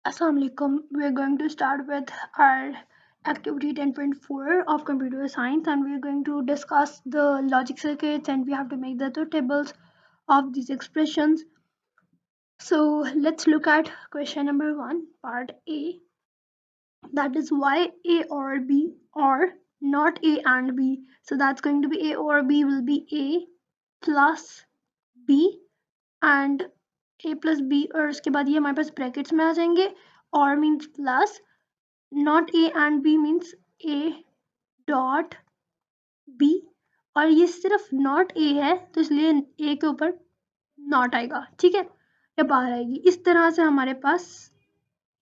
Assalamualaikum. We're going to start with our activity 10.4 of computer science, and we're going to discuss the logic circuits, and we have to make the two tables of these expressions. So let's look at question number 1, part A, that is why A or B or not A and B. So that's going to be A or B will be A plus B and A plus B, और उसके बाद ये हमारे पास brackets में आ जाएंगे, और means plus not A and B means A dot B, और ये सिर्फ not A है तो इसलिए A के ऊपर not आएगा, ठीक है, या बाहर आएगी। इस तरह से हमारे पास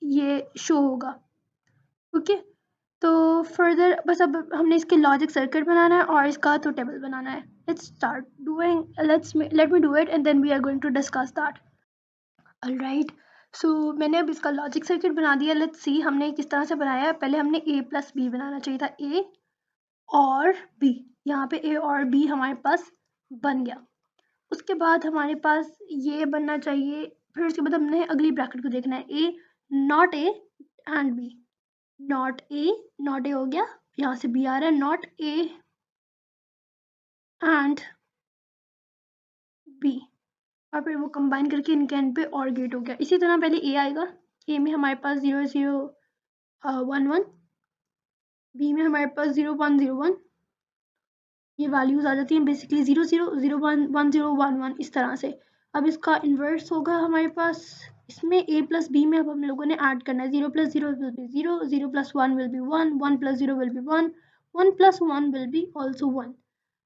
ये शो होगा। ओके, तो फर्दर बस अब हमने इसके लॉजिक सर्किट बनाना है और इसका तो टेबल बनाना है। Let me do it and then we are going to discuss that. Alright, so मैंने अब इसका लॉजिक सर्किट बना दिया। लेट्स सी हमने किस तरह से बनाया है। पहले हमने A प्लस बी बनाना चाहिए था, A और B। यहाँ पे A और B हमारे पास बन गया। उसके बाद हमारे पास ये बनना चाहिए, फिर उसके बाद हमने अगली ब्रैकेट को देखना है, A not A and B। Not A हो गया, यहाँ से B आ रहा है, नॉट A एंड B, और फिर वो कंबाइन करके इनके एंड पे और गेट हो गया। इसी तरह पहले A आएगा, A में हमारे पास 0 0 1 1, B में हमारे पास 0 1 0 1, ये वैल्यूज आ जाती हैं बेसिकली 0 0 0 1 1 0 1 1 इस तरह से। अब इसका इन्वर्स होगा हमारे पास इसमें A प्लस B में। अब हम लोगों ने ऐड करना है, 0 plus 0 will be 0, 0 plus 1 will be 1, 1 plus 0 will be 1, 1 plus 1 will be also 1।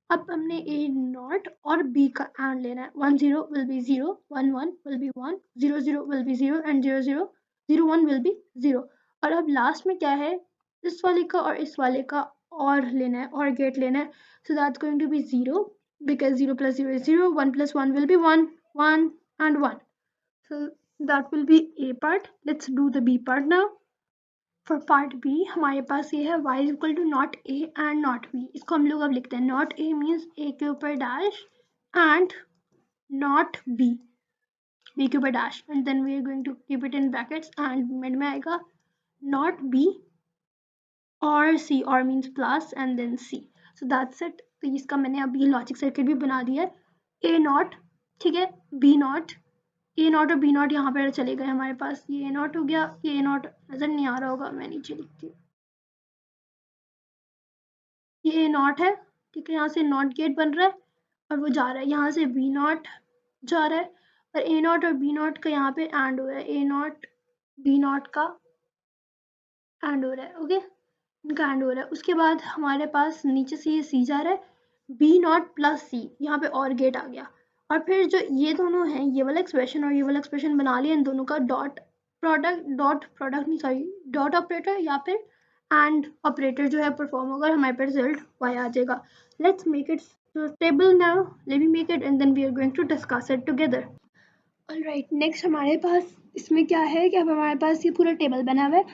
अब हमने A नॉट और B का एंड लेना है, 1 0 will be 0, 1 1 will be 1, 0 0 will be 0 and 0 0 0 1 will be 0। और अब लास्ट में क्या है, इस वाले का और इस वाले का और लेना है, और गेट लेना है। So that's going to be 0 because 0 plus 0 is 0, 1 plus 1 will be 1, 1 and 1. So that will be A part. Let's do the B part now. For part B हमारे पास ये है y is equal to not A and not B। इसको हम लोग अब लिखते हैं, not A means A के ऊपर dash and not B, B के ऊपर dash, and then we are going to keep it in brackets and mid में आएगा not B or C, or means plus and then C. So that's it। तो इसका मैंने अभी logic circuit भी बना दिया है। A नॉट, ठीक है, B नॉट, A नॉट और B नॉट यहाँ पर चले गए हमारे पास। ये A नॉट हो गया, ये A नॉट नजर नहीं आ रहा होगा, मैं नीचे लिखती हूँ, ये A नॉट है, ठीक है, यहाँ से नॉट गेट बन रहा है और वो जा रहा है, यहाँ से B नॉट जा रहा है, और A नॉट और B नॉट का यहाँ पे एंड हो रहा है, A नॉट B नॉट का एंड हो रहा है। ओके, इनका एंड हो रहा है। उसके बाद हमारे पास नीचे से ये सी जा रहा है, बी नॉट प्लस सी, यहाँ पे और गेट आ गया। और फिर जो ये दोनों हैं, ये वाला एक्सप्रेशन और ये वाला एक्सप्रेशन बना लिया, इन दोनों का डॉट प्रोडक्ट नहीं, सॉरी, डॉट ऑपरेटर या फिर एंड ऑपरेटर जो है परफॉर्म होगा, हमारे पास रिजल्ट वाई आ जाएगा। Let's make it table now, let me make it and then we are going to discuss it together. Alright, next हमारे पास इसमें क्या है कि अब हमारे पास ये पूरा टेबल बना हुआ है,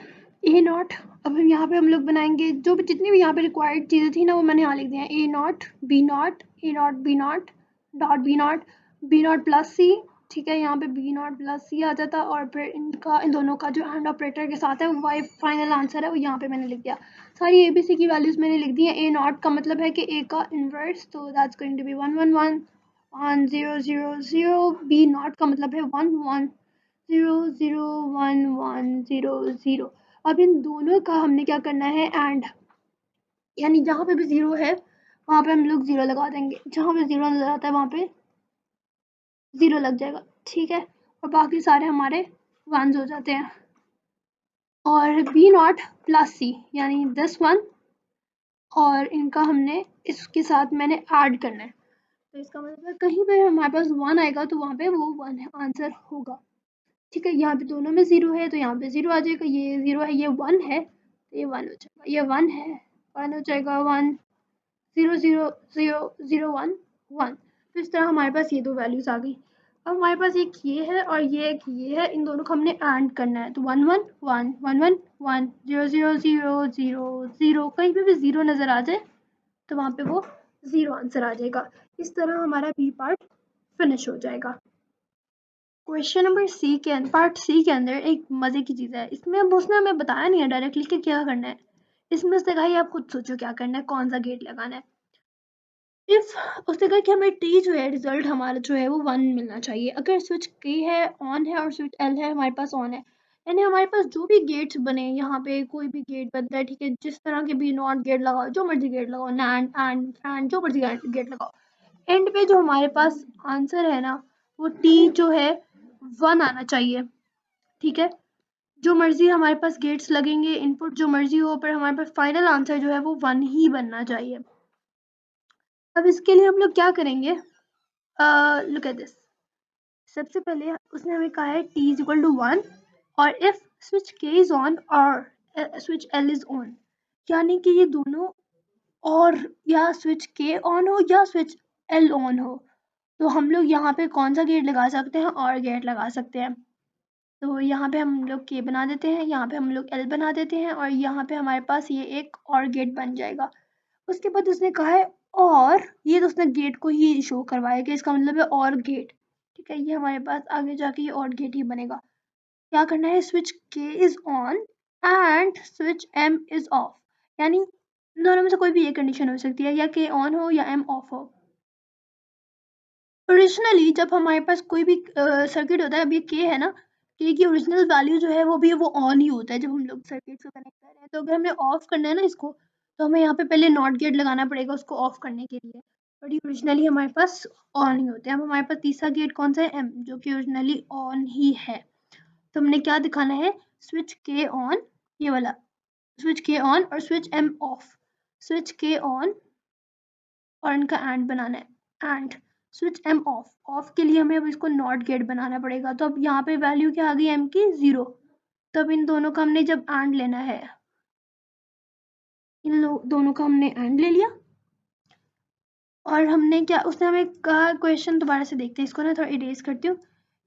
ए नॉट। अब हम यहाँ पे हम लोग बनाएंगे जो भी जितनी भी यहाँ पे रिक्वायर्ड चीज़ें थी ना, वो मैंने यहाँ लिख दिया है, A not B not, A not B not dot B not plus C, ठीक है, यहाँ पे बी नॉट प्लस सी आ जाता, और फिर इनका इन दोनों का जो एंड ऑपरेटर के साथ है वो वाई फाइनल आंसर है, वो यहाँ पे मैंने लिख दिया। सारी ABC की वैल्यूज़ मैंने लिख दी है। ए नॉट का मतलब है कि ए का इन्वर्स, तो that's going to be 1 1 1 1 0 0 0। B not का मतलब है 1 1 0 0 1 1 0 0। अब इन दोनों का हमने क्या करना है, एंड, यानी जहाँ पे भी 0 है वहाँ पे हम लोग 0 लगा देंगे, जहाँ पे 0 नजर आता है वहाँ पे 0 लग जाएगा, ठीक है, और बाकी सारे हमारे 1s हो जाते हैं। और बी नॉट प्लस सी यानी दिस वन, और इनका हमने इसके साथ मैंने ऐड करना है, तो इसका मतलब कहीं पे हमारे पास 1 आएगा तो वहाँ पे वो 1 आंसर होगा, ठीक है। यहाँ पे दोनों में 0 है तो यहाँ पे 0 आ जाएगा, ये 0 है, ये 1 है तो ये 1 हो जाएगा, ये 1 है 1 हो जाएगा, 1 0 0 0 0 1 1। तो इस तरह हमारे पास ये दो वैल्यूज आ गई। अब हमारे पास एक ये है और ये एक ये है, इन दोनों को हमने ऐड करना है, तो 1 1 1 1 1 1 0 0 0 0 0, कहीं पे भी 0 नज़र आ जाए तो वहाँ पे वो 0 आंसर आ जाएगा। इस तरह हमारा बी पार्ट फिनिश हो जाएगा। क्वेश्चन नंबर सी के अंदर, पार्ट सी के अंदर एक मजे की चीज है। इसमें अब उसने हमें बताया नहीं है डायरेक्टली कि क्या करना है। इसमें उसने कहा आप खुद सोचो क्या करना है, कौन सा गेट लगाना है। इफ उसने कहा कि हमें टी जो है रिजल्ट हमारा जो है वो 1 मिलना चाहिए। अगर स्विच के है ऑन है और स्विच एल है हमारे पास ऑन है, यानी हमारे पास जो भी गेट्स बने, यहाँ पे कोई भी गेट बनता है, ठीक है, जिस तरह के भी नॉट गेट लगाओ, जो मर्जी गेट लगाओ, नैंड एंड जो मर्जी गेट लगाओ, एंड पे जो हमारे पास आंसर है ना वो टी जो है 1 आना चाहिए। ठीक है, जो मर्जी हमारे पास गेट्स लगेंगे, इनपुट जो मर्जी हो, पर हमारे पास फाइनल आंसर जो है वो 1 ही बनना चाहिए। अब इसके लिए हम लोग क्या करेंगे, लुक एट दिस। सबसे पहले उसने हमें कहा है t इज इक्वल टू 1 और if switch k is on और स्विच l इज ऑन, यानी कि ये दोनों, और या स्विच k ऑन हो या स्विच l ऑन हो, तो हम लोग यहाँ पे कौन सा गेट लगा सकते हैं, और गेट लगा सकते हैं। तो यहाँ पे हम लोग k बना देते हैं, यहाँ पे हम लोग l बना देते हैं, और यहाँ पे हमारे पास ये एक और गेट बन जाएगा। उसके बाद उसने कहा है और, ये तो उसने गेट को ही शो करवाया कि इसका मतलब है और गेट। ठीक है, ये हमारे पास आगे जाके ये और गेट ही बनेगा। क्या करना है, switch K is on and switch M is off, यानी दोनों में से कोई भी एक कंडीशन हो सकती है, या के ऑन हो या एम ऑफ हो। ओरिजिनली जब हमारे पास कोई भी सर्किट होता है, अभी के है ना, के की ओरिजिनल वैल्यू जो है वो ऑन ही होता है जब हम लोग सर्किट को कनेक्ट कर रहे हैं। तो अगर हमें ऑफ करना है ना इसको, तो हमें यहाँ पे पहले नॉट गेट लगाना पड़ेगा उसको ऑफ करने के लिए, बट ये ओरिजिनली हमारे पास ऑन ही होते हैं। अब हमारे पास तीसरा गेट कौन सा है, एम, जो कि ओरिजिनली ऑन ही है। तो हमने क्या दिखाना है, स्विच के ऑन, ये वाला स्विच के ऑन और switch M off, switch K on और इनका एंड बनाना है, and switch M off. Off के लिए हमें अब इसको नॉट गेट बनाना पड़ेगा। तो अब यहाँ पे वैल्यू क्या आ गई एम की, 0। तब इन दोनों का हमने जब एंड लेना है, इन दोनों का हमने एंड ले लिया, और हमने क्या, उसने हमें कहा, क्वेश्चन दोबारा से देखते हैं इसको ना, थोड़ा इरेज करती हूँ।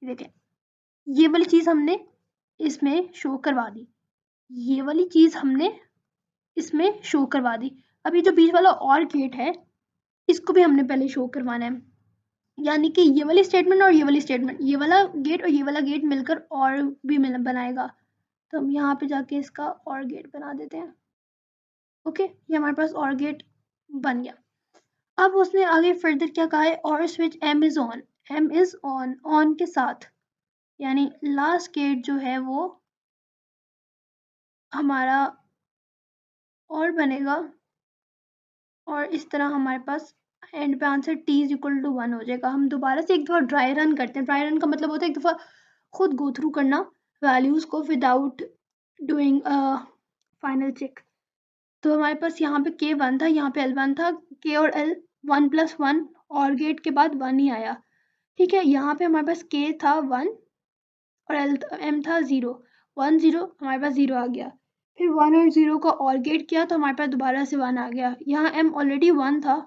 देखें, ये वाली चीज़ हमने इसमें शो करवा दी, ये वाली चीज़ हमने इसमें शो करवा दी। अब ये जो बीच वाला और गेट है इसको भी हमने पहले शो करवाना है, यानी कि ये वाली स्टेटमेंट और ये वाली स्टेटमेंट, ये वाला गेट और ये वाला गेट मिलकर और भी बनाएगा। तो हम यहाँ पे जाके इसका और गेट बना देते हैं। ओके, ये हमारे पास और गेट बन गया। अब उसने आगे फर्दर क्या कहा है, और switch M is on, M is on, on के साथ, यानी लास्ट गेट जो है वो हमारा और बनेगा, और इस तरह हमारे पास एंड पे answer t is equal to 1 हो जाएगा। हम दोबारा से एक दफ़ा ड्राई रन करते हैं। ड्राई रन का मतलब होता है एक दफ़ा खुद गो थ्रू करना वैल्यूज़ को विदाउट डूइंग फाइनल चेक। तो हमारे पास यहाँ पे k 1 था, यहाँ पे l 1 था, k और l 1 प्लस 1 और गेट के बाद 1 ही आया। ठीक है, यहाँ पे हमारे पास k था 1 और m था 0, 1 0, हमारे पास 0 आ गया। फिर 1 और 0 का और गेट किया तो हमारे पास दोबारा से 1 आ गया। यहाँ m ऑलरेडी 1 था,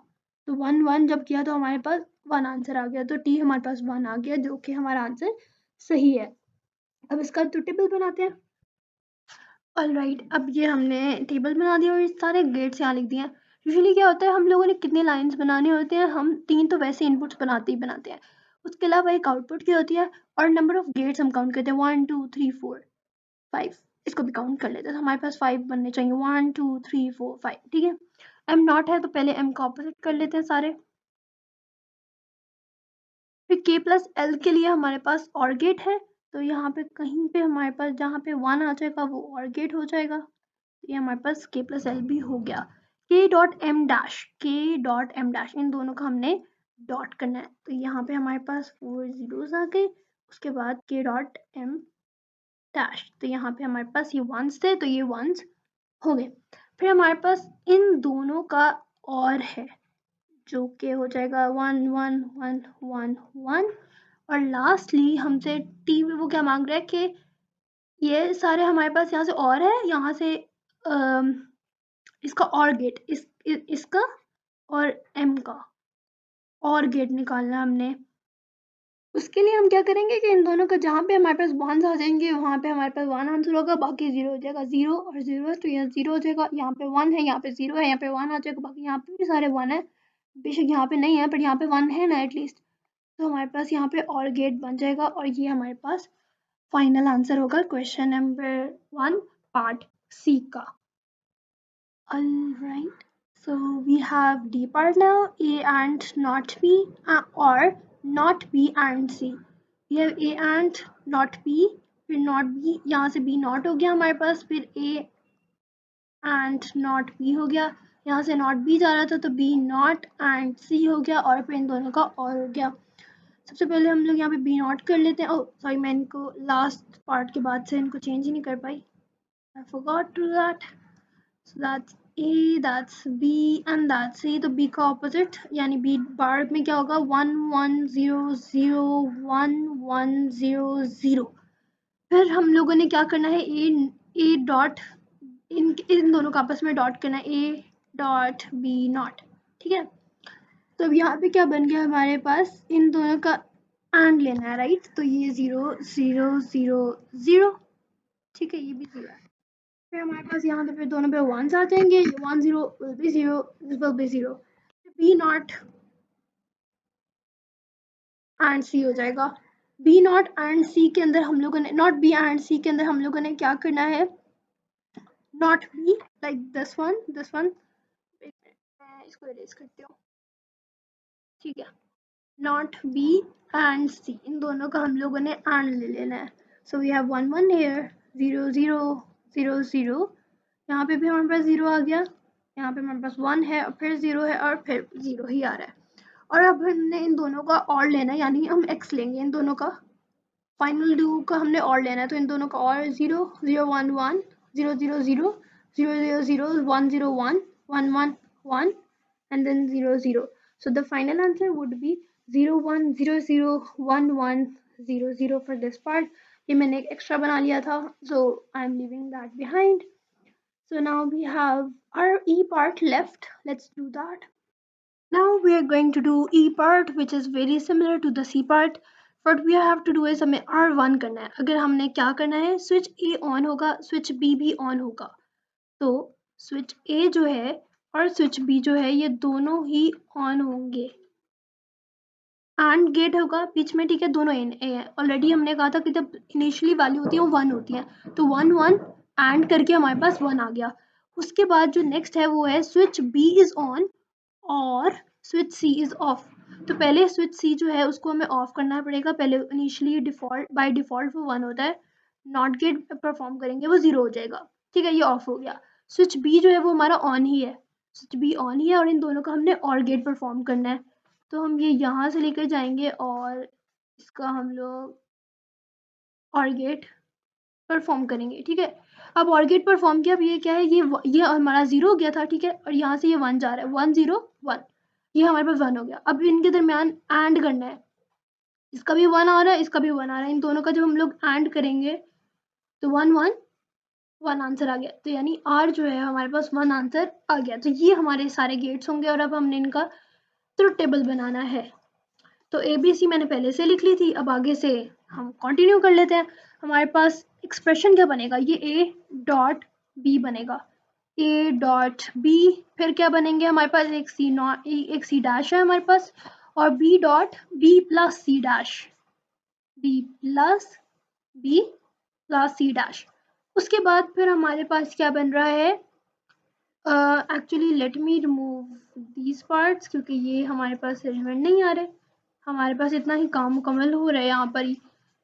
तो 1 1 जब किया तो हमारे पास 1 आंसर आ गया। तो t हमारे पास 1 आ गया, जो कि हमारा आंसर सही है। अब इसका तो टेबल बनाते हैं। ऑलराइट, अब ये हमने टेबल बना दिया और सारे गेट्स यहाँ लिख दिए हैं। यूजुअली क्या होता है, हम लोगों ने कितने लाइंस बनाने होते हैं, हम 3 तो वैसे इनपुट्स बनाते ही बनाते हैं, उसके अलावा एक आउटपुट की होती है, और नंबर ऑफ गेट्स हम काउंट करते हैं, 1 2 3 4 5, इसको भी काउंट कर लेते हैं। तो हमारे पास 5 बनने चाहिए, 1 2 3 4 5। ठीक है, एम नॉट है तो पहले एम का ऑपोजिट कर लेते हैं सारे। फिर k प्लस एल के लिए हमारे पास और गेट है, तो यहाँ पे कहीं पे हमारे पास जहाँ पे 1 आ जाएगा वो और गेट हो जाएगा। ये हमारे पास k प्लस एल भी हो गया। k dot M dash, k dot M dash, इन दोनों का हमने डॉट करना है। तो यहाँ पे हमारे पास 4 जीरोस आ गए, उसके बाद k डॉट एम डैश, तो यहाँ पे हमारे पास ये वंस थे तो ये वंस हो गए। फिर हमारे पास इन दोनों का और है, जो कि हो जाएगा 1 1 1 1 1, और लास्टली हमसे टी में वो क्या मांग रहा है कि ये सारे हमारे पास यहाँ से और है, यहाँ से इसका और गेट, इसका और एम का और गेट निकालना हमने। उसके लिए हम क्या करेंगे कि इन दोनों का जहाँ पे हमारे पास 1 आ जाएंगे वहाँ पे हमारे पास 1 आंसर होगा, बाकी 0 हो जाएगा। 0 और 0 है तो यहाँ 0 हो जाएगा, यहाँ पे 1 है, यहाँ पे 0 है, यहाँ पे 1 आ जाएगा, बाकी यहाँ पे भी सारे 1 है। बेशक यहाँ पे नहीं है पर यहाँ पे 1 है ना एटलीस्ट, तो हमारे पास यहाँ पे और गेट बन जाएगा और ये हमारे पास फाइनल आंसर होगा क्वेश्चन नंबर 1 पार्ट सी का। Alright, so we have D part now, A and not B, or not B and C. We have A and not B, फिर not B, यहाँ से B not हो गया हमारे पास, फिर A and not B हो गया, यहाँ से not B जा रहा था तो B not and C हो गया और फिर इन दोनों का और हो गया। सबसे पहले हम लोग यहाँ पे B not कर लेते हैं। ओह सॉरी, मैं इनको लास्ट पार्ट के बाद से इनको चेंज ही नहीं कर पाई, I forgot to that. So that's A, that's B and that's C. तो B का opposite यानी B बार में क्या होगा 1 1 0 0 1 1 0 0। फिर हम लोगों ने क्या करना है, A डॉट इन दोनों का आपस में डॉट करना है, A डॉट B नॉट। ठीक है, तो अब यहाँ पे क्या बन गया हमारे पास, इन दोनों का एंड लेना है, राइट। तो ये 0 0 0 0, ठीक है, ये भी 0 है। फिर हमारे पास यहाँ पे फिर दोनों पे 1s आ जाएंगे, 1 0 will be 0, this will be 0। B not and C हो जाएगा। B नॉट एंड C के अंदर हम लोगों ने, नॉट B एंड C के अंदर हम लोगों ने क्या करना है, not B like this one मैं इसको इरेज करती हूँ, ठीक है। नॉट B एंड C, इन दोनों का हम लोगों ने एंड ले लेना है। सो वी हैव 1 1 here, 0 0 0 0, यहाँ पे भी हमारे पास 0 आ गया, यहाँ पे हमारे पास 1 है और फिर 0 है और फिर 0 ही आ रहा है। और अब हमने इन दोनों का और लेना है, यानी हम x लेंगे, इन दोनों का फाइनल ड्यू का हमने और लेना है। तो इन दोनों का और 0 0 1 1 0 0 0 0 0 0 1 0 1 1 1 1 and then 0 0। So the final answer would be 0 1 0 0 1 1 0 0 for this part। ये मैंने एक एक्स्ट्रा बना लिया था, so I am leaving that behind। So now we have our E part left. Let's do that. Now we are going to do E part, which is very similar to the C part. What we have to do is हमें R1 करना है। अगर हमने क्या करना है, switch A on होगा, switch B भी ऑन होगा। तो स्विच A जो है और स्विच B जो है ये दोनों ही ऑन होंगे। एंड गेट होगा बीच में, ठीक है, दोनों ए है। ऑलरेडी हमने कहा था कि जब इनिशियली वैल्यू होती है वो 1 होती है, तो 1 1 एंड करके हमारे पास 1 आ गया। उसके बाद जो नेक्स्ट है वो है स्विच B इज ऑन और स्विच C इज ऑफ। तो पहले स्विच C जो है उसको हमें ऑफ करना पड़ेगा। पहले इनिशियली डिफॉल्ट बाय डिफॉल्ट वो 1 होता है, नॉट गेट परफॉर्म करेंगे वो 0 हो जाएगा, ठीक है, ये ऑफ हो गया। स्विच B जो है वो हमारा ऑन ही है, स्विच B ऑन ही है और इन दोनों का हमने और गेट परफॉर्म करना है। तो हम ये यहाँ से लेकर जाएंगे और इसका हम लोग और गेट परफॉर्म करेंगे, ठीक है। अब और गेट परफॉर्म किया, अब ये क्या है, ये हमारा 0 हो गया था, ठीक है, और यहाँ से ये 1 जा रहा है, 1 0 1, ये हमारे पास 1 हो गया। अब इनके दरमियान एंड करना है, इसका भी 1 आ रहा है, इसका भी 1 आ रहा है, इन दोनों का जब हम लोग एंड करेंगे तो 1 1 1 आंसर आ गया। तो यानी आर जो है हमारे पास 1 आंसर आ गया। तो ये हमारे सारे गेट्स होंगे और अब हमने इनका ट्रुथ टेबल बनाना है। तो ABC मैंने पहले से लिख ली थी, अब आगे से हम कंटिन्यू कर लेते हैं। हमारे पास एक्सप्रेशन क्या बनेगा, ये A डॉट B बनेगा, A डॉट B, फिर क्या बनेंगे हमारे पास एक C डैश है हमारे पास, और B dot B plus C dash, B plus B plus C dash. उसके बाद फिर हमारे पास क्या बन रहा है, actually let me remove these parts क्योंकि ये हमारे पास एलिमेंट नहीं आ रहे, हमारे पास इतना ही काम मुकम्मल हो रहा है यहाँ पर ही।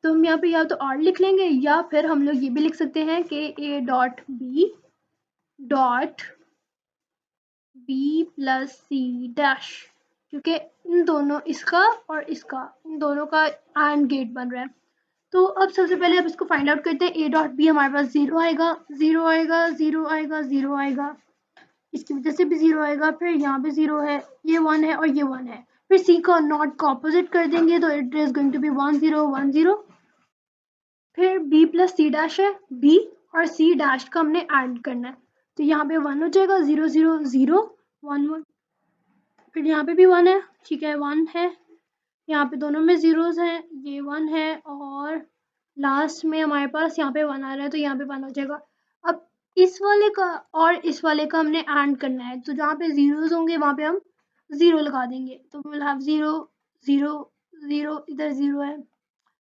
तो हम यहाँ पे या तो आर लिख लेंगे या फिर हम लोग ये भी लिख सकते हैं कि A dot B dot B plus C dash, क्योंकि इन दोनों, इसका और इसका, इन दोनों का एंड गेट बन रहा है। तो अब सबसे पहले अब इसको फाइंड आउट करते हैं। A डॉट B हमारे पास 0 आएगा 0 आएगा 0 आएगा 0 आएगा, इसकी वजह से भी 0 आएगा, फिर यहाँ पे 0 है, ये 1 है और ये 1 है। फिर C को नॉट को ऑपोजिट कर देंगे तो it is going to be 1 0 1 0। फिर B प्लस C डैश है, B और C डैश का हमने ऐड करना है, तो यहाँ पे 1 हो जाएगा 0 0 0 1 1। फिर यहाँ पे भी 1 है, ठीक है, 1 है, यहाँ पे दोनों में जीरोस हैं, ये 1 है और लास्ट में हमारे पास यहाँ पे 1 आ रहा है, तो यहाँ पे 1 हो जाएगा। अब इस वाले का और इस वाले का हमने एंड करना है, तो जहाँ पे जीरोस होंगे वहाँ पे हम 0 लगा देंगे, तो विल हैव 0 0 0, इधर 0 है,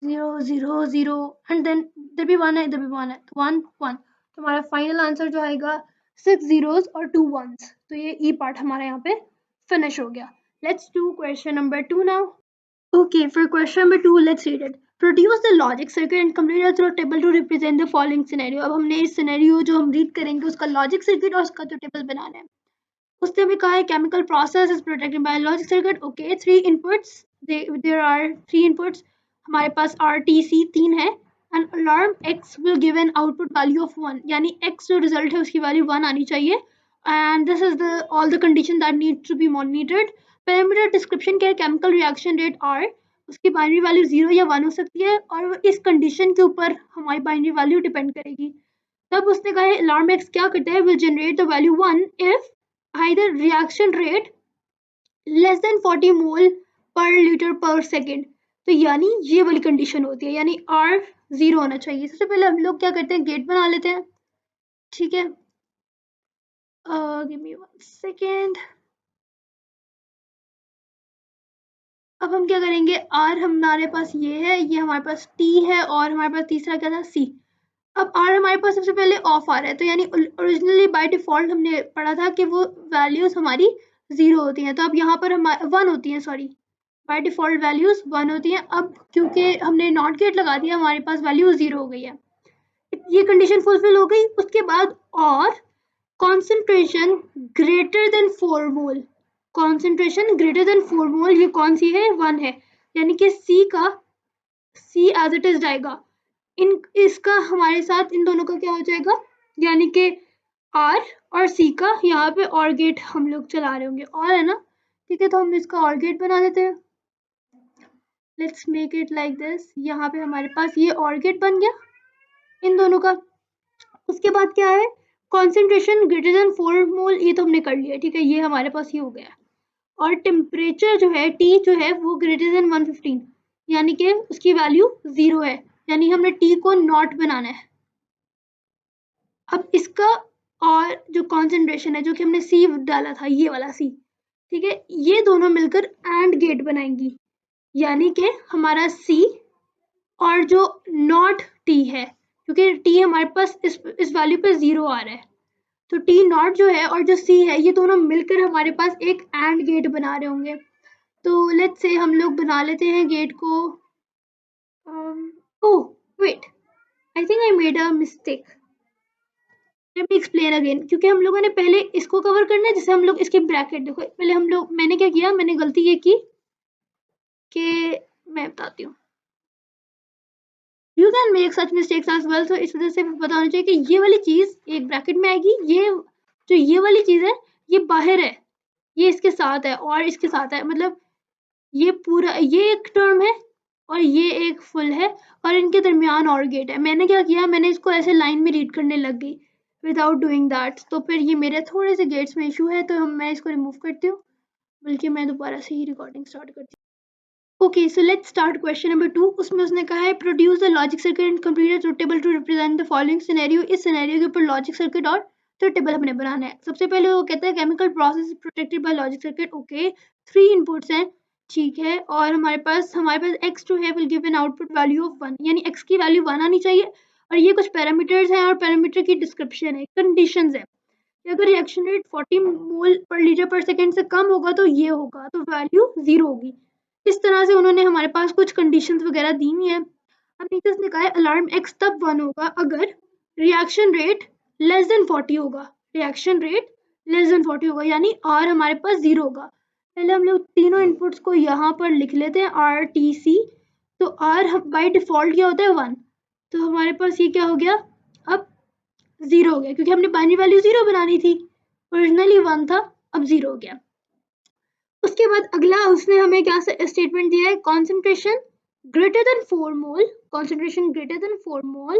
0 0 0 एंड देन इधर भी 1 है, इधर भी 1 है, तो 1 1। तो हमारा फाइनल आंसर जो आएगा 6 zeros और 2 ones। तो ये ई पार्ट हमारा यहाँ पे फिनिश हो गया। Let's do question number 2 now. Okay, for question number 2, let's read it. Produce the logic circuit and complete it through a table to represent the following scenario. अब हमने इस scenario जो हम read करेंगे उसका logic circuit और उसका जो table बनाना है। उसने भी कहा है chemical process is protected by a logic circuit. Okay, 3 inputs. There are 3 inputs. हमारे पास RTC 3 है and alarm X will give an output value of 1. यानी X जो result है उसकी value 1 आनी चाहिए. And this is the all the condition that needs to be monitored. Parameter description क्या है, केमिकल रिएक्शन रेट R, उसकी बाइनरी वैल्यू 0 या 1 हो सकती है और इस कंडीशन के ऊपर हमारी बाइनरी वैल्यू डिपेंड करेगी। तब उसने कहा है अलार्म एक्स क्या करता है, will generate the value 1 if either reaction rate less than 40 मोल पर लीटर पर सेकेंड। तो यानी ये वाली कंडीशन होती है, यानी R 0 होना चाहिए। सबसे पहले हम लोग क्या करते हैं, गेट बना लेते हैं, ठीक है। Give me 1 second. अब हम क्या करेंगे, R हमारे पास ये है, ये हमारे पास T है और हमारे पास तीसरा क्या था, C। अब R हमारे पास सबसे पहले ऑफ आ रहा है, तो यानी ओरिजिनली बाय डिफॉल्ट हमने पढ़ा था कि वो वैल्यूज हमारी 0 होती हैं, तो अब यहाँ पर हमारे 1 होती हैं, सॉरी बाय डिफॉल्ट वैल्यूज 1 होती हैं। अब क्योंकि हमने नॉट गेट लगा दिया हमारे पास वैल्यू 0 हो गई है, ये कंडीशन फुलफिल हो गई। उसके बाद और कॉन्सेंट्रेशन ग्रेटर देन 4 मोल, कॉन्सेंट्रेशन ग्रेटर देन 4 मोल ये कौन सी है, 1 है, यानी कि C का C एज इट इज जाएगा। इन इसका हमारे साथ इन दोनों का क्या हो जाएगा, यानी कि R और C का यहाँ पे और गेट हम लोग चला रहे होंगे, और है ना, ठीक है। तो हम इसका और गेट बना देते हैं, let's make it like this. यहाँ पे हमारे पास ये और गेट बन गया इन दोनों का। उसके बाद क्या है, कॉन्सेंट्रेशन ग्रेटर देन 4 मोल, ये तो हमने कर लिया, ठीक है, ये हमारे पास ये हो गया। और टेम्परेचर जो है T जो है वो ग्रेटर देन 115, यानी कि उसकी वैल्यू 0 है, यानी हमने T को नॉट बनाना है। अब इसका और जो कॉन्सेंट्रेशन है जो कि हमने C डाला था, ये वाला C, ठीक है, ये दोनों मिलकर एंड गेट बनाएंगी, यानी कि हमारा C और जो नॉट T है, क्योंकि T हमारे पास इस वैल्यू पे 0 आ रहा है, तो T नॉट जो है और जो C है ये दोनों मिलकर हमारे पास एक एंड गेट बना रहे होंगे। तो लेट्स से हम लोग बना लेते हैं गेट को। Oh wait, I think I made a mistake, let me explain again, क्योंकि हम लोगों ने पहले इसको कवर करना है, जैसे हम लोग इसके ब्रैकेट, देखो पहले हम लोग, मैंने क्या किया, मैंने गलती ये की कि मैं बताती हूँ, you can make such mistakes as well, तो इस वजह से पता होना चाहिए कि ये वाली चीज एक ब्रैकेट में आएगी, ये जो ये वाली चीज है ये बाहर है, ये इसके साथ है और इसके साथ है, मतलब ये पूरा ये एक टर्म है और ये एक फुल है और इनके दरमियान और गेट है। मैंने क्या किया, मैंने इसको ऐसे लाइन में रीड करने लग गई विदाउट डूइंग दैट, तो फिर ये मेरे थोड़े से गेट्स में इशू है, तो मैं इसको रिमूव करती हूँ, बल्कि मैं दोबारा से ही रिकॉर्डिंग स्टार्ट करती हूँ। Okay, so let's start question number 2। उसमें उसने कहा है produce the logic circuit and complete a table to represent the following scenario. इस सिनेरियो के ऊपर लॉजिक सर्किट और तो टेबल हमने बनाना है। सबसे पहले वो कहता है chemical process protected by logic circuit. Okay, 3 inputs हैं, ठीक है, और हमारे पास x जो है will give an output value of 1, यानी x की वैल्यू 1 आनी चाहिए। और ये कुछ पैरामीटर्स हैं और पैरामीटर की डिस्क्रिप्शन है, कंडीशंस है कि अगर रिएक्शन रेट 40 मोल पर लीटर पर सेकेंड से कम होगा तो ये होगा, तो वैल्यू 0 होगी। इस तरह से उन्होंने हमारे पास कुछ कंडीशंस वगैरह दी हुई हैं। अब नीचे उसने कहा है अलार्म एक्स तब 1 होगा अगर रिएक्शन रेट लेस देन 40 होगा, रिएक्शन रेट लेस देन 40 होगा, यानी R हमारे पास 0 होगा। पहले हम लोग तीनों इनपुट्स को यहाँ पर लिख लेते हैं, RTC। तो R बाय डिफॉल्ट क्या होता है, 1, तो हमारे पास ये क्या हो गया, अब 0 हो गया, क्योंकि हमने बाइनरी वैल्यू 0 बनानी थी, ओरिजिनली 1 था, अब 0 हो गया। उसके बाद अगला उसने हमें क्या स्टेटमेंट दिया है, concentration greater than 4 mole, concentration greater than 4 mole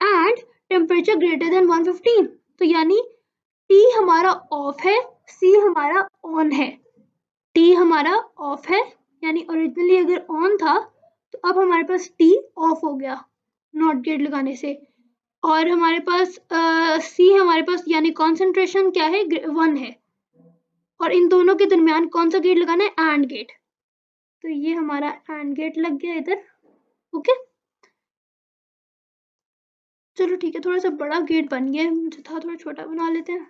and temperature greater than 115। तो यानी T हमारा ऑफ है, C हमारा ऑन है। T हमारा ऑफ है, यानी ओरिजिनली अगर ऑन था तो अब हमारे पास T ऑफ हो गया नॉट गेट लगाने से, और हमारे पास C हमारे पास यानी कॉन्सेंट्रेशन क्या है, 1 है, और इन दोनों के दरमियान कौन सा गेट लगाना है, एंड गेट। तो ये हमारा एंड गेट लग गया इधर। ओके, चलो ठीक है, थोड़ा सा बड़ा गेट बन गया है, मुझे था थोड़ा छोटा बना लेते हैं।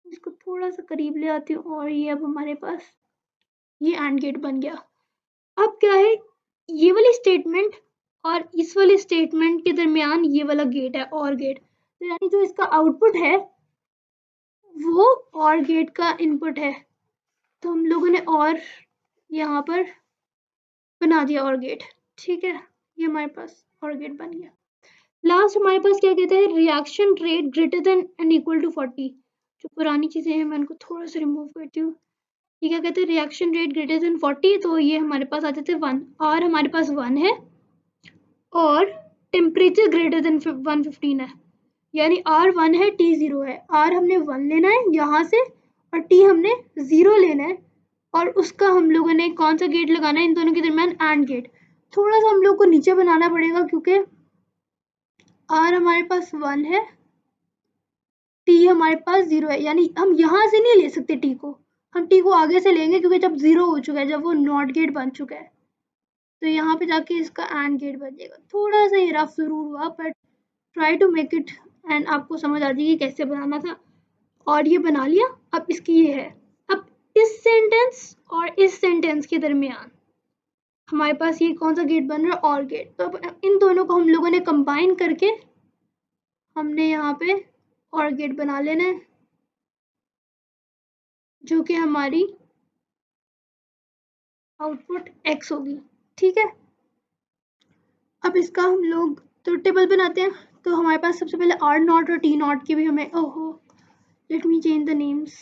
इसको थोड़ा सा करीब ले आती हूँ और ये अब हमारे पास ये एंड गेट बन गया। अब क्या है, ये वाली स्टेटमेंट और इस वाली स्टेटमेंट के दरमियान ये वाला गेट है, और गेट, तो यानी जो इसका आउटपुट है वो और गेट का इनपुट है। तो हम लोगों ने और यहाँ पर बना दिया और गेट। ठीक है, ये हमारे पास और गेट बन गया। लास्ट हमारे पास क्या कहते हैं, reaction rate greater than and equal to 40। जो पुरानी चीज़ें हैं मैं उनको थोड़ा सा रिमूव करती हूँ। ये क्या कहते हैं, रिएक्शन रेट ग्रेटर देन 40, तो ये हमारे पास आ जाते हैं 1, और हमारे पास 1 है, और टेम्परेचर ग्रेटर देन 115 है, यानी R1 है, T0 है। R हमने 1 लेना है यहाँ से, और T हमने 0 लेना है, और उसका हम लोगों ने कौन सा गेट लगाना है इन दोनों के दरमियान, एंड गेट। थोड़ा सा हम लोग को नीचे बनाना पड़ेगा क्योंकि R हमारे पास 1 है, T हमारे पास 0 है, यानी हम यहाँ से नहीं ले सकते T को, हम T को आगे से लेंगे क्योंकि जब 0 हो चुका है, जब वो नॉट गेट बन चुका है, तो यहाँ पे जाके इसका एंड गेट बन जाएगा। थोड़ा सा ये रफ जरूर हुआ, but try to make it, and आपको समझ आ जाएगी कैसे बनाना था। और ये बना लिया। अब इसकी ये है, अब इस सेंटेंस और इस सेंटेंस के दरमियान हमारे पास ये कौन सा गेट बन रहा है, और गेट। तो अब इन दोनों को हम लोगों ने कंबाइन करके हमने यहाँ पे और गेट बना लेना है, जो कि हमारी आउटपुट x होगी। ठीक है, अब इसका हम लोग तो टेबल बनाते हैं। तो हमारे पास सबसे पहले R नॉट और T नॉट की भी हमें, ओहो let me change the names,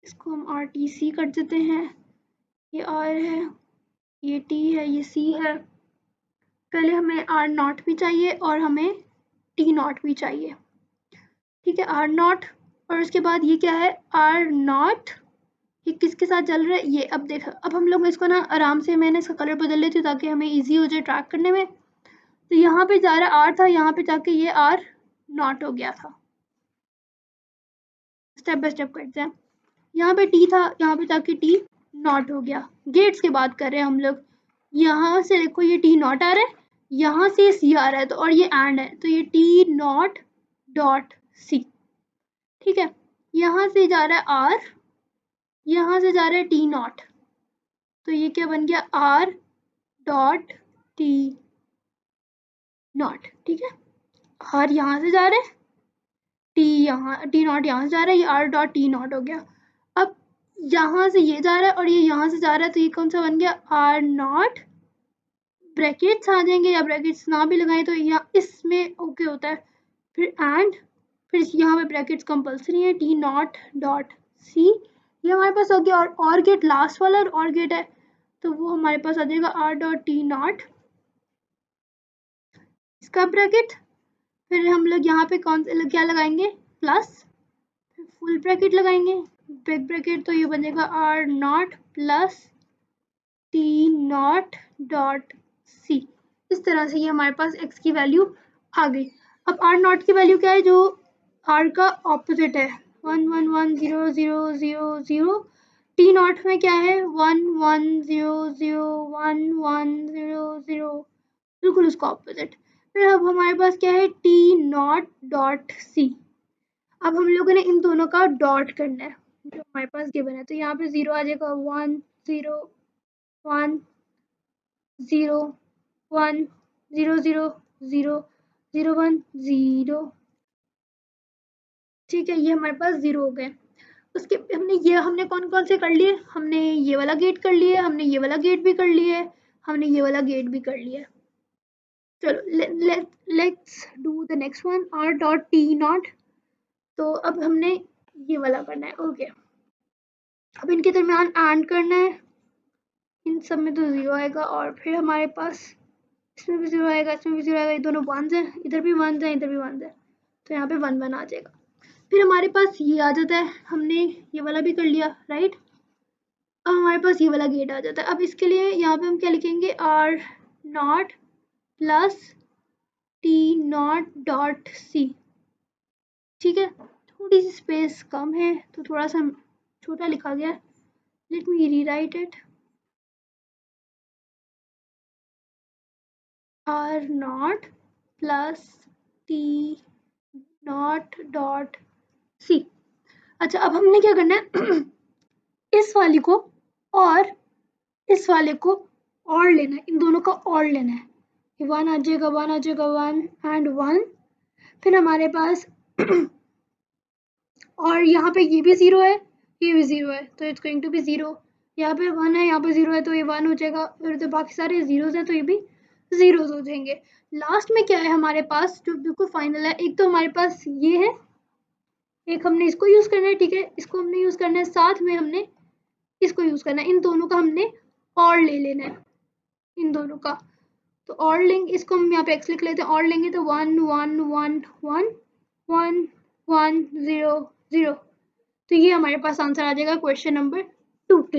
इसको हम RTC कर देते हैं। ये R है, ये T है, ये C है। पहले हमें R नॉट भी चाहिए और हमें T नॉट भी चाहिए। ठीक है, R नॉट, और उसके बाद ये क्या है, R नॉट, ये किसके साथ चल रहा है, ये। अब देखो, अब हम लोग इसको ना आराम से, मैंने इसका कलर बदल लेती हूँ ताकि हमें इजी हो जाए ट्रैक करने में। तो यहाँ पे जा रहा R था, यहाँ पे जाके ये R नॉट हो गया था। स्टेप बाय स्टेप करते हैं। यहाँ पे T था, यहाँ पे जाके T नॉट हो गया। गेट्स की बात कर रहे हैं हम लोग। यहाँ से देखो ये T नॉट आ रहा है, यहाँ से C आ रहा है, तो और ये एंड है, तो ये T नॉट डॉट C। ठीक है, यहाँ से जा रहा है R, यहाँ से जा रहा है T नॉट, तो ये क्या बन गया, R डॉट T नॉट। ठीक है, R यहाँ से जा रहा है, T नॉट यहाँ से जा रहा है, ये R डॉट T नॉट हो गया। अब यहाँ से ये जा रहा है और ये यहाँ से जा रहा है, तो ये कौन सा बन गया, R नॉट, ब्रैकेट्स आ जाएंगे, या ब्रैकेट्स ना भी लगाएं तो यहाँ इसमें ओके होता है, फिर एंड, फिर यहाँ पे ब्रैकेट्स कंपलसरी है, T नॉट डॉट C। ये हमारे पास हो गया, और गेट लास्ट वाला और गेट है, तो वो हमारे पास आ जाएगा R डॉट T नॉट, इसका ब्रैकेट, फिर हम लोग यहाँ पे कौन सा क्या लगाएंगे, प्लस, फुल ब्रैकेट लगाएंगे, बिग ब्रैकेट, तो ये बनेगा R not plus T not dot C। इस तरह से ये हमारे पास x की वैल्यू आ गई। अब R नॉट की वैल्यू क्या है, जो R का ऑपोजिट है, 1 1 1 0 0 0 0। T नॉट में क्या है, 1 1 0 0 1 1 0 0, बिल्कुल उसका ऑपोजिट। फिर अब हमारे पास क्या है, T नॉट डॉट C। अब हम लोगों ने इन दोनों का डॉट करना है, जो हमारे पास गिवन है, तो यहाँ पे 0 आ जाएगा, 1 0 1 0 1 0 0 0 0 1 0। ठीक है, ये हमारे पास 0 हो गए। उसके हमने कौन कौन से कर लिए, हमने ये वाला गेट कर लिए, हमने ये वाला गेट भी कर लिए, हमने ये वाला गेट भी कर लिया। चलो let's do the next one, R dot T not. तो अब हमने ये वाला करना है। ओके, अब इनके दरमियान एंड करना है, इन सब में तो 0 आएगा, और फिर हमारे पास इसमें भी 0 आएगा, इसमें भी 0 आएगा, ये दोनों 1s हैं, इधर भी 1s हैं, इधर भी 1s हैं, तो यहाँ पे 1 1 आ जाएगा। फिर हमारे पास ये आ जाता है, हमने ये वाला भी कर लिया, राइट। अब हमारे पास ये वाला गेट आ जाता है। अब इसके लिए यहाँ पे हम क्या लिखेंगे, R not plus T not dot C। ठीक है, थोड़ी सी स्पेस कम है तो थोड़ा सा छोटा लिखा गया, let me rewrite it. R not plus T not dot C. अच्छा, अब हमने क्या करना है इस वाली को और इस वाले को और लेना है, इन दोनों का और लेना है। 1 आ जाएगा, 1 आ जाएगा, 1 एंड 1। फिर हमारे पास और यहाँ पे ये भी 0 है, ये भी 0 है, तो इट्स गोइंग टू बी 0। यहाँ पे 1 है, यहाँ पे 0 है, तो ये 1 हो जाएगा। फिर तो बाकी सारे जीरोज हैं, तो ये भी जीरोज हो जाएंगे। लास्ट में क्या है हमारे पास जो बिल्कुल फाइनल है, एक तो हमारे पास ये है, एक हमने इसको यूज करना है, ठीक है, इसको हमने यूज करना है, साथ में हमने इसको यूज करना है, इन दोनों का हमने और ले लेना है, इन दोनों का। तो और लेंगे, इसको हम यहाँ पे x लिख लेते हैं, और लेंगे तो 1 1 1 1 1 1 0 0। तो ये हमारे पास आंसर आ जाएगा क्वेश्चन नंबर 2 के।